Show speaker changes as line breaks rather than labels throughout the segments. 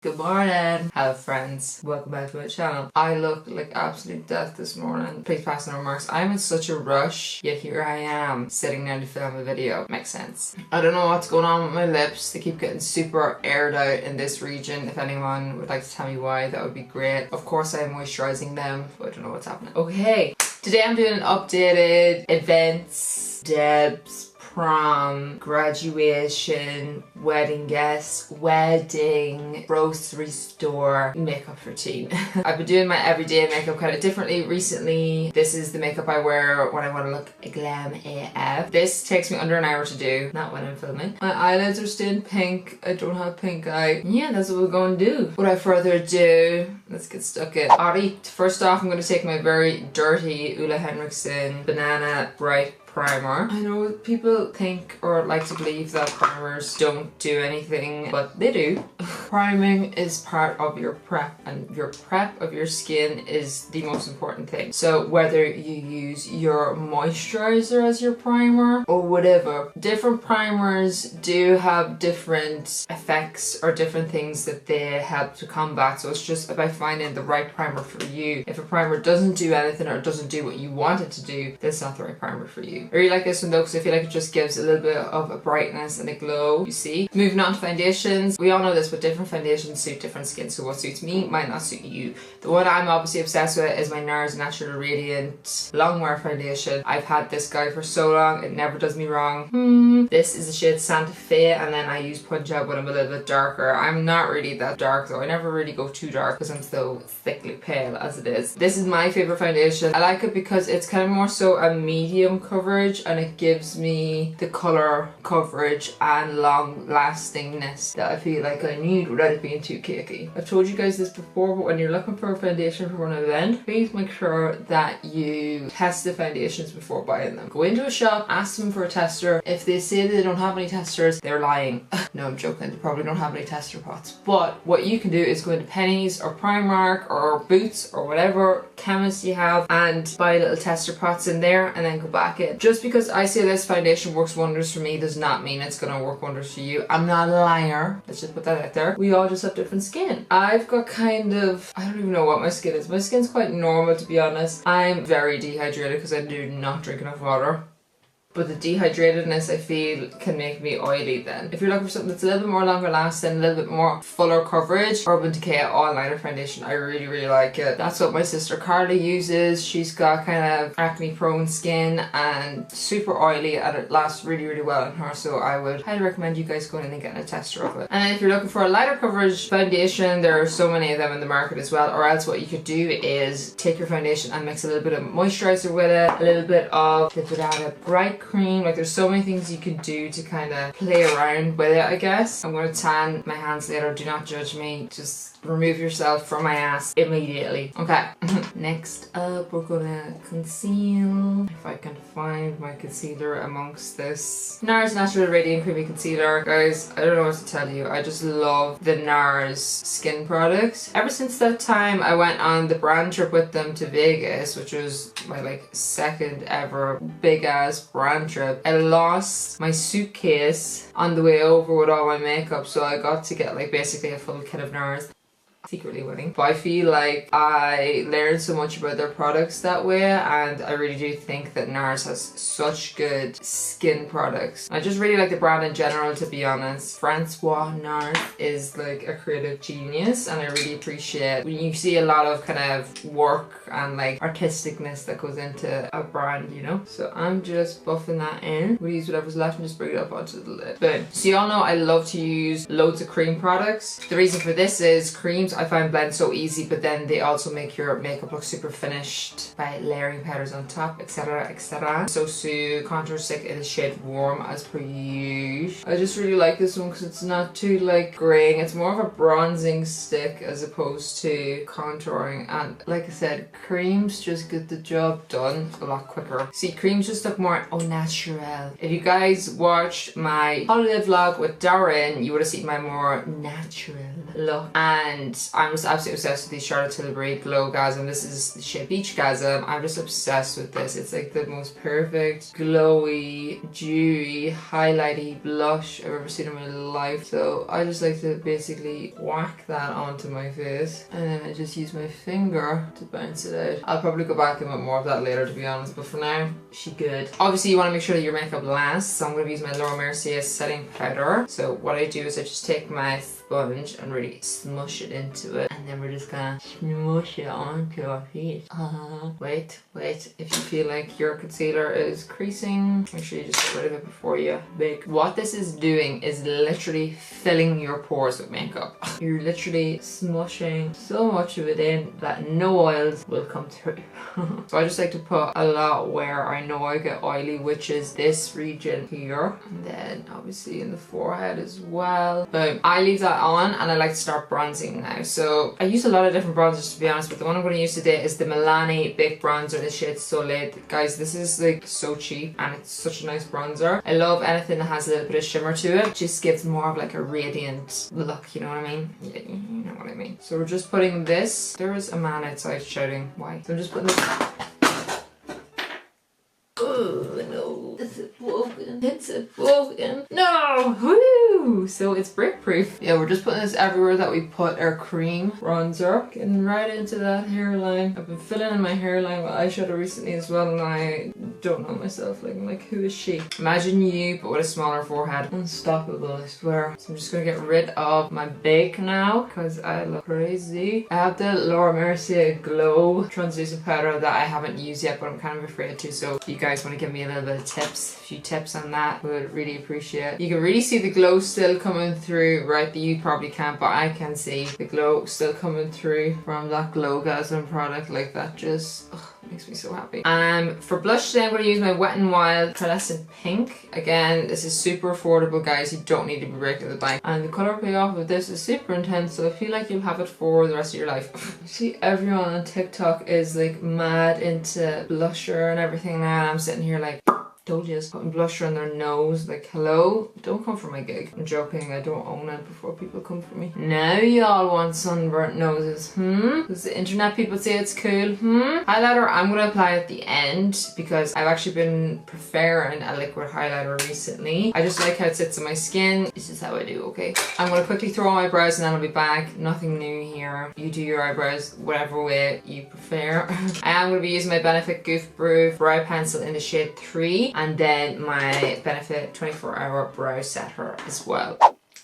Good morning, hello friends, welcome back to my channel. I look like absolute death this morning. Please pass no remarks. I'm in such a rush, yet here I am sitting down to film a video. Makes sense. I don't know what's going on with my lips. They keep getting super aired out in this region. If anyone would like to tell me why, that would be great. Of course I am moisturising them, but I don't know what's happening. Okay, today I'm doing an updated events, Debs, prom, graduation, wedding guests, wedding, grocery store, makeup routine. I've been doing my everyday makeup kind of differently recently. This is the makeup I wear when I want to look glam AF. This takes me under an hour to do, not when I'm filming. My eyelids are still pink. I don't have pink eye. Yeah, that's what we're going to do. Without further ado, let's get stuck in. Alright, first off I'm going to take my very dirty Ole Henriksen Banana Bright primer. I know people think or like to believe that primers don't do anything, but they do. Priming is part of your prep, and your prep of your skin is the most important thing. So whether you use your moisturizer as your primer or whatever, different primers do have different effects or different things that they help to combat. So it's just about finding the right primer for you. If a primer doesn't do anything or doesn't do what you want it to do, then it's not the right primer for you. I really like this one though because I feel like it just gives a little bit of a brightness and a glow, you see. Moving on to foundations. We all know this, but different foundations suit different skin, so what suits me might not suit you. The one I'm obviously obsessed with is my NARS Natural Radiant Longwear Foundation. I've had this guy for so long, it never does me wrong. This is the shade Santa Fe, and then I use Punjab when I'm a little bit darker. I'm not really that dark though, I never really go too dark because I'm so thickly pale as it is. This is my favourite foundation. I like it because it's kind of more so a medium coverage, and it gives me the colour coverage and long lastingness that I feel like I need without it being too cakey. I've told you guys this before, but when you're looking for a foundation for an event, please make sure that you test the foundations before buying them. Go into a shop, ask them for a tester. If they say they don't have any testers, they're lying. No, I'm joking, they probably don't have any tester pots. But what you can do is go into Pennies or Primark or Boots or whatever chemist you have and buy little tester pots in there and then go back in. Just because I say this foundation works wonders for me does not mean it's gonna work wonders for you. I'm not a liar. Let's just put that out there. We all just have different skin. I've got kind of, I don't even know what my skin is. My skin's quite normal, to be honest. I'm very dehydrated because I do not drink enough water. But the dehydratedness I feel can make me oily then. If you're looking for something that's a little bit more longer lasting, a little bit more fuller coverage, Urban Decay All Nighter Foundation, I really like it. That's what my sister Carly uses. She's got kind of acne prone skin and super oily, and it lasts really well on her, so I would highly recommend you guys going in and getting a tester of it. And then if you're looking for a lighter coverage foundation, there are so many of them in the market as well, or else what you could do is take your foundation and mix a little bit of moisturizer with it, a little bit of the Banana Bright cream. Like there's so many things you can do to kind of play around with it, I guess. I'm going to tan my hands later, do not judge me, just remove yourself from my ass immediately. Okay, next up we're gonna conceal. If I can find my concealer amongst this. NARS Natural Radiant Creamy Concealer. Guys, I don't know what to tell you. I just love the NARS skin products. Ever since that time I went on the brand trip with them to Vegas, which was my like second ever big ass brand trip, I lost my suitcase on the way over with all my makeup, so I got to get like basically a full kit of NARS. Secretly winning. But I feel like I learned so much about their products that way, and I really do think that NARS has such good skin products. I just really like the brand in general, to be honest. friendzzzz NARS is like a creative genius, and I really appreciate when you see a lot of kind of work and like artisticness that goes into a brand, you know? So I'm just buffing that in. We'll use whatever's left and just bring it up onto the lid. Boom. So y'all know I love to use loads of cream products. The reason for this is creams I find blend so easy, but then they also make your makeup look super finished by layering powders on top, etc, etc. Sosubysj Contour Stick in the shade Warm as per usual. I just really like this one because it's not too like graying. It's more of a bronzing stick as opposed to contouring, and like I said, creams just get the job done a lot quicker. See, creams just look more au naturel. If you guys watched my holiday vlog with Darren, you would have seen my more natural look. And I'm just absolutely obsessed with the Charlotte Tilbury Glowgasm. This is the shade Peachgasm. I'm just obsessed with this. It's like the most perfect, glowy, dewy, highlighty blush I've ever seen in my life. So I just like to basically whack that onto my face, and then I just use my finger to bounce it out. I'll probably go back and put more of that later, to be honest, but for now, she good. Obviously, you want to make sure that your makeup lasts, so I'm going to use my Laura Mercier setting powder. So what I do is I just take my sponge and really smush it into it, and then we're just gonna smush it onto our face. Wait, if you feel like your concealer is creasing, make sure you just get rid of it before you bake. What this is doing is literally filling your pores with makeup. You're literally smushing so much of it in that no oils will come through. So I just like to put a lot where I know I get oily, which is this region here, and then obviously in the forehead as well. But I leave that on, and I like to start bronzing now. So I use a lot of different bronzers, to be honest, but the one I'm going to use today is the Milani Baked bronzer in the shade Soleil. Guys, this is like so cheap, and it's such a nice bronzer. I love anything that has a little bit of shimmer to it. It just gives more of like a radiant look, you know what I mean? Yeah, you know what I mean. So we're just putting this. There is a man outside shouting, why? So I'm just putting this. Oh no, it's broken. No! Woo! So it's brick proof. Yeah, we're just putting this everywhere that we put our cream bronzer. Getting right into that hairline. I've been filling in my hairline with eyeshadow recently as well, and I don't know myself. Like, I'm like, who is she? Imagine you, but with a smaller forehead. Unstoppable, I swear. So I'm just gonna get rid of my bake now, because I look crazy. I have the Laura Mercier Glow translucent powder that I haven't used yet, but I'm kind of afraid to. So if you guys want to give me a little bit of tips, a few tips on that, would really appreciate. You can really see the glow still coming through, right? You probably can't, but I can see the glow still coming through from that Glowgasm product. Like, that just makes me so happy. For blush today, I'm going to use my Wet n Wild Pearlescent Pink. Again, this is super affordable, guys. You don't need to be breaking the bank. And the colour payoff of this is super intense, so I feel like you'll have it for the rest of your life. See, everyone on TikTok is like mad into blusher and everything now, and I'm sitting here like, told you, putting blusher on their nose. Like, hello? Don't come for my gig. I'm joking, I don't own it before people come for me. Now y'all want sunburnt noses, Does the internet people say it's cool, Highlighter, I'm gonna apply at the end, because I've actually been preferring a liquid highlighter recently. I just like how it sits on my skin. This is how I do, okay? I'm gonna quickly throw on my brows and then I'll be back. Nothing new here. You do your eyebrows whatever way you prefer. I am gonna be using my Benefit Goof Proof brow pencil in the shade 3. And then my Benefit 24-hour brow setter as well.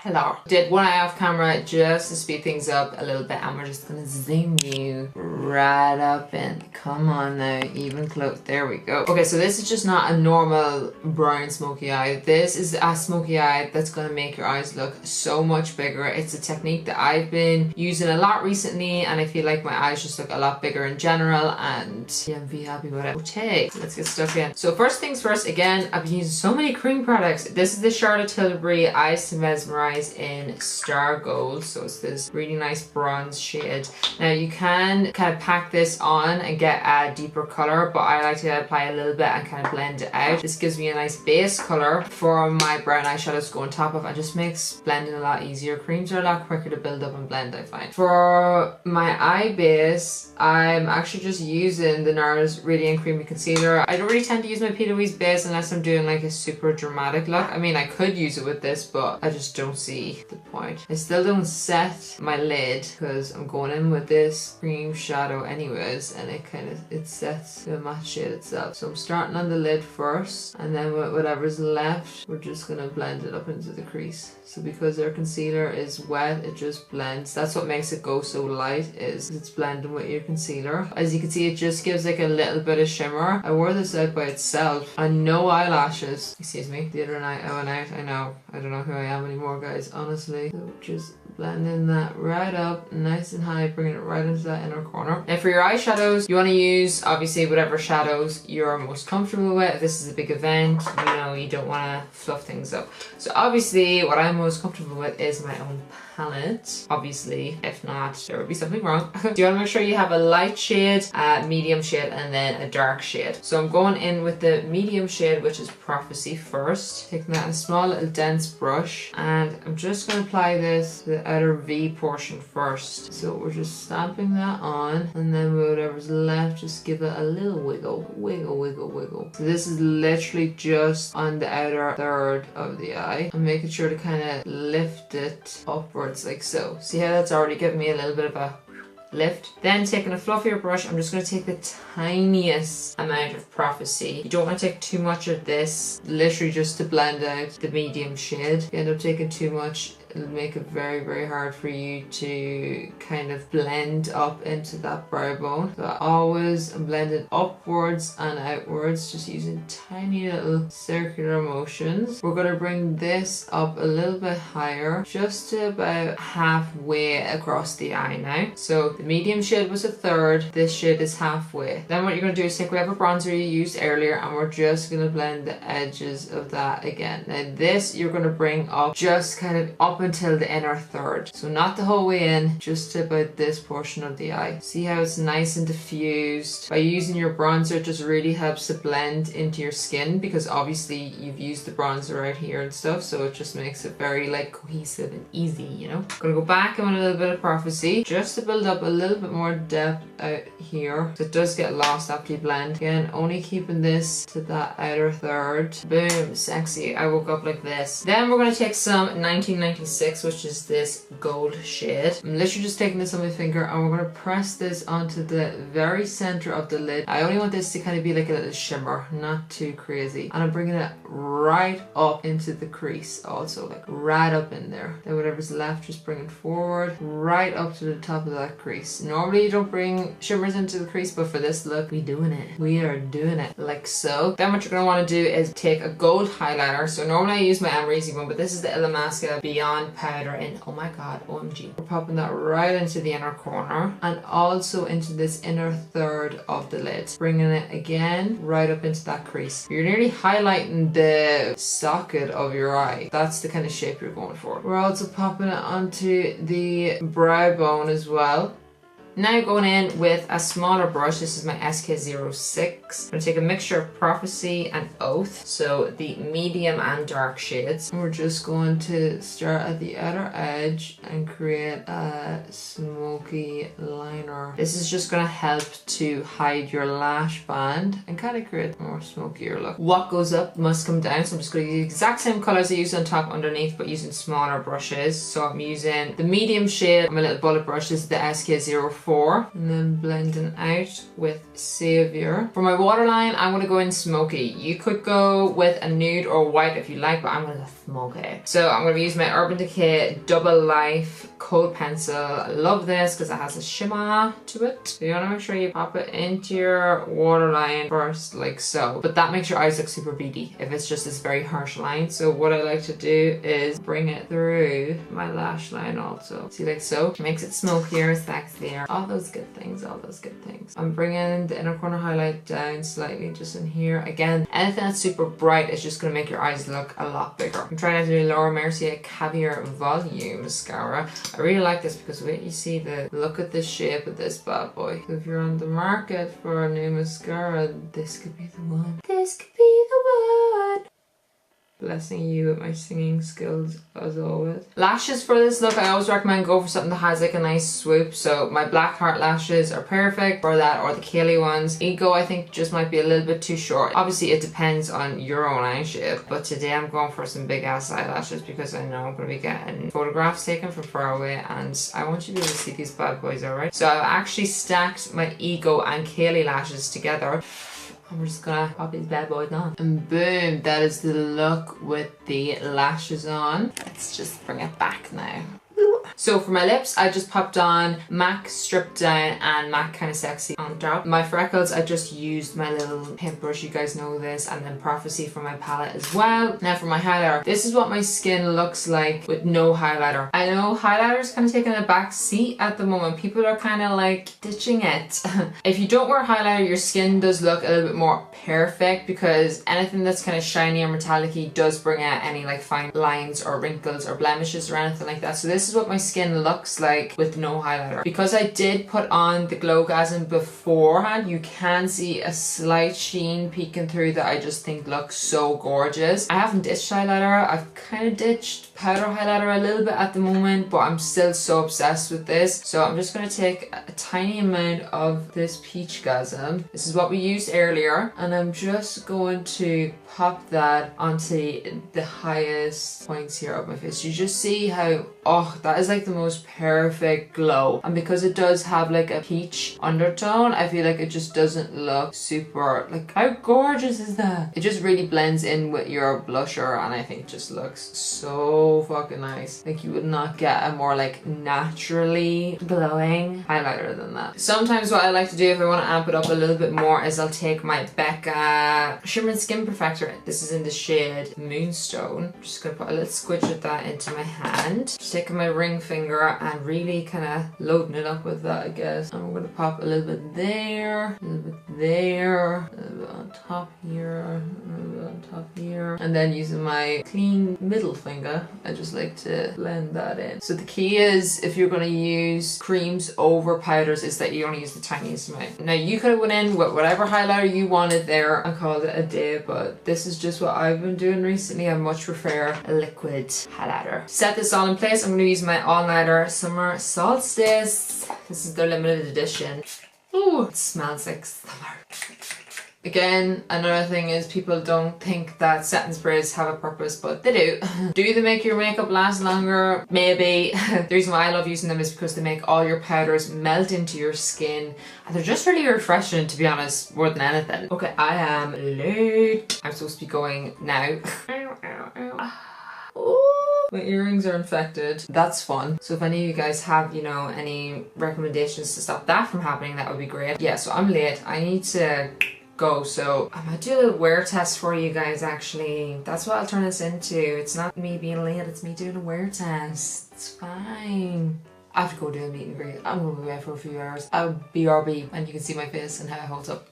Hello. Did one eye off camera just to speed things up a little bit, and we're just gonna zoom you right up in. Come on now, even close. There we go. Okay, so this is just not a normal brown smoky eye. This is a smoky eye that's gonna make your eyes look so much bigger. It's a technique that I've been using a lot recently, and I feel like my eyes just look a lot bigger in general, and yeah, I'm very happy with it. Okay, let's get stuck in. So first things first, again, I've been using so many cream products. This is the Charlotte Tilbury Eyes to Mesmerize in Star Gold, so it's this really nice bronze shade. Now you can kind of pack this on and get a deeper color, but I like to apply a little bit and kind of blend it out. This gives me a nice base color for my brown eyeshadows to go on top of, and just makes blending a lot easier. Creams are a lot quicker to build up and blend, I find. For my eye base, I'm actually just using the NARS Radiant Creamy Concealer. I don't really tend to use my P. Louise base unless I'm doing like a super dramatic look. I mean, I could use it with this, but I just don't see the point. I still don't set my lid because I'm going in with this cream shadow anyways, and it sets the matte shade itself. So I'm starting on the lid first, and then with whatever's left, we're just gonna blend it up into the crease. So because our concealer is wet, it just blends. That's what makes it go so light, is it's blending with your concealer. As you can see, it just gives like a little bit of shimmer. I wore this out by itself and no eyelashes. Excuse me, the other night I went out. I know, I don't know who I am anymore, guys, honestly. So just blending that right up, nice and high, bringing it right into that inner corner. Now for your eyeshadows, you want to use obviously whatever shadows you're most comfortable with. If this is a big event, you know, you don't want to fluff things up. So obviously what I'm most comfortable with is my own palette, obviously. If not, there would be something wrong. So you want to make sure you have a light shade, a medium shade, and then a dark shade. So I'm going in with the medium shade, which is Prophecy first. Taking that in a small little dense brush, and I'm just going to apply this to the outer V portion first. So we're just stamping that on, and then whatever's left, just give it a little wiggle, wiggle, wiggle, wiggle. So this is literally just on the outer third of the eye. I'm making sure to kind of lift it upwards like so. See how that's already giving me a little bit of a lift. Then taking a fluffier brush, I'm just going to take the tiniest amount of Prophecy. You don't want to take too much of this, literally just to blend out the medium shade. If you end up taking too much, it'll make it very, very hard for you to kind of blend up into that brow bone. So I always am blending upwards and outwards, just using tiny little circular motions. We're going to bring this up a little bit higher, just to about halfway across the eye now. So the medium shade was a third, this shade is halfway. Then what you're going to do is take whatever bronzer you used earlier, and we're just going to blend the edges of that again. Now this you're going to bring up just kind of up until the inner third. So not the whole way in, just about this portion of the eye. See how it's nice and diffused? By using your bronzer, it just really helps to blend into your skin, because obviously you've used the bronzer right here and stuff, so it just makes it very like cohesive and easy, you know? I'm gonna go back in with a little bit of Prophecy, just to build up a little bit more depth out here. So it does get lost after you blend. Again, only keeping this to that outer third. Boom, sexy. I woke up like this. Then we're gonna take some 1996, which is this gold shade. I'm literally just taking this on my finger, and we're going to press this onto the very center of the lid. I only want this to kind of be like a little shimmer, not too crazy. And I'm bringing it right up into the crease also, like right up in there. Then whatever's left, just bring it forward, right up to the top of that crease. Normally you don't bring shimmers into the crease, but for this look, we doing it. We are doing it like so. Then what you're going to want to do is take a gold highlighter. So normally I use my Amrezy one, but this is the Illamasqua Beyond powder in, oh my god, OMG. We're popping that right into the inner corner, and also into this inner third of the lid. Bringing it again right up into that crease. You're nearly highlighting the socket of your eye. That's the kind of shape you're going for. We're also popping it onto the brow bone as well. Now going in with a smaller brush, this is my SK06. I'm going to take a mixture of Prophecy and Oath, so the medium and dark shades. And we're just going to start at the outer edge and create a smoky liner. This is just going to help to hide your lash band and kind of create a more smokier look. What goes up must come down, so I'm just going to use the exact same colours I used on top underneath, but using smaller brushes. So I'm using the medium shade on my little bullet brush. This is the SK04. And then blending out with Savior. For my waterline, I'm going to go in smoky. You could go with a nude or white if you like, but I'm going to go smoky. So I'm going to use my Urban Decay Double Life Cold Pencil. I love this because it has a shimmer to it. So you want to make sure you pop it into your waterline first, like so. But that makes your eyes look super beady if it's just this very harsh line. So what I like to do is bring it through my lash line also. See, like so. It makes it smokier, sexier. All those good things, all those good things. I'm bringing the inner corner highlight down slightly just in here. Again, anything that's super bright is just going to make your eyes look a lot bigger. I'm trying to do Laura Mercier Caviar Volume Mascara. I really like this because wait, you see the look at the shape of this bad boy. So if you're on the market for a new mascara, this could be the one. This could be the one. Blessing you with my singing skills as always. Lashes for this look, I always recommend go for something that has like a nice swoop. So my black heart lashes are perfect for that, or the Keilidh ones. Ego I think just might be a little bit too short. Obviously it depends on your own eye shape, but today I'm going for some big ass eyelashes because I know I'm going to be getting photographs taken from far away, and I want you to be able to see these bad boys, alright? So I've actually stacked my Ego and Keilidh lashes together. I'm just gonna pop these bad boys on. And boom, that is the look with the lashes on. Let's just bring it back now. So for my lips, I just popped on MAC Stripped Down and MAC Kinda Sexy on top. My freckles, I just used my little paintbrush, you guys know this, and then Prophecy for my palette as well. Now for my highlighter, this is what my skin looks like with no highlighter. I know highlighter's kind of taking a back seat at the moment. People are kind of like ditching it. If you don't wear highlighter, your skin does look a little bit more perfect because anything that's kind of shiny or metallic-y does bring out any like fine lines or wrinkles or blemishes or anything like that. So this is what my skin looks like with no highlighter. Because I did put on the Glogasm beforehand, you can see a slight sheen peeking through that I just think looks so gorgeous. I haven't ditched highlighter. I've kind of ditched powder highlighter a little bit at the moment, but I'm still so obsessed with this. So I'm just going to take a tiny amount of this Peachgasm. This is what we used earlier, and I'm just going to pop that onto the highest points here of my face. You just see how, oh, that is like the most perfect glow. And because it does have like a peach undertone, I feel like it just doesn't look super, like, how gorgeous is that? It just really blends in with your blusher, and I think it just looks so fucking nice. Like, you would not get a more like naturally glowing highlighter than that. Sometimes what I like to do if I want to amp it up a little bit more is I'll take my Becca Shimmer and Skin Perfector. This is in the shade Moonstone. I'm just going to put a little squidge of that into my hand. Just taking my ring finger and really kind of loading it up with that, I guess. And we're going to pop a little bit there, a little bit there, a little bit on top here, a little bit on top here. And then using my clean middle finger, I just like to blend that in. So the key is, if you're going to use creams over powders, is that you only use the tiniest amount. Now you could have went in with whatever highlighter you wanted there and called it a day, but this is just what I've been doing recently. I much prefer a liquid highlighter. Set this all in place. I'm going to use my All Nighter Summer Solstice. This is their limited edition. Ooh, it smells like summer. Again, another thing is people don't think that setting sprays have a purpose, but they do. Do they make your makeup last longer? Maybe. The reason why I love using them is because they make all your powders melt into your skin, and they're just really refreshing, to be honest, more than anything. Okay, I am late. I'm supposed to be going now. My earrings are infected. That's fun. So if any of you guys have, you know, any recommendations to stop that from happening, that would be great. Yeah, so I'm late. I need to go, so I might do a little wear test for you guys actually. That's what I'll turn this into. It's not me being late, it's me doing a wear test. It's fine. I have to go do a meet and greet. I'm gonna be away for a few hours. I'll BRB and you can see my face and how it holds up.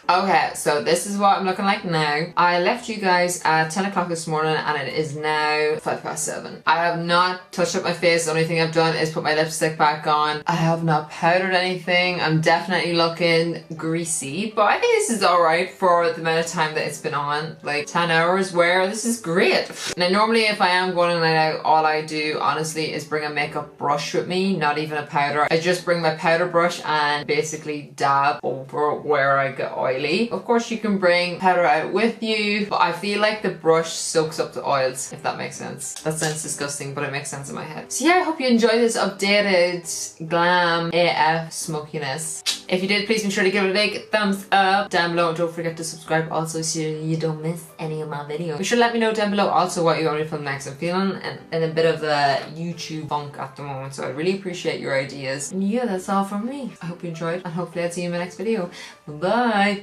Okay, so this is what I'm looking like now. I left you guys at 10 o'clock this morning and it is now 7:05. I have not touched up my face. The only thing I've done is put my lipstick back on. I have not powdered anything. I'm definitely looking greasy, but I think this is alright for the amount of time that it's been on. Like 10 hours wear, this is great. Now normally if I am going on a night out, all I do honestly is bring a makeup brush with me, not even a powder. I just bring my powder brush and basically dab over where I get oily. Of course you can bring powder out with you, but I feel like the brush soaks up the oils, if that makes sense. That sounds disgusting, but it makes sense in my head. So yeah, I hope you enjoy this updated Glam AF smokiness. If you did, please make sure to give it a big thumbs up down below, and don't forget to subscribe also so you don't miss any of my videos. Be sure to let me know down below also what you want me to film next. I'm feeling in a bit of a YouTube funk at the moment, so I really appreciate your ideas. And yeah, that's all from me. I hope you enjoyed, and hopefully I'll see you in my next video. Bye!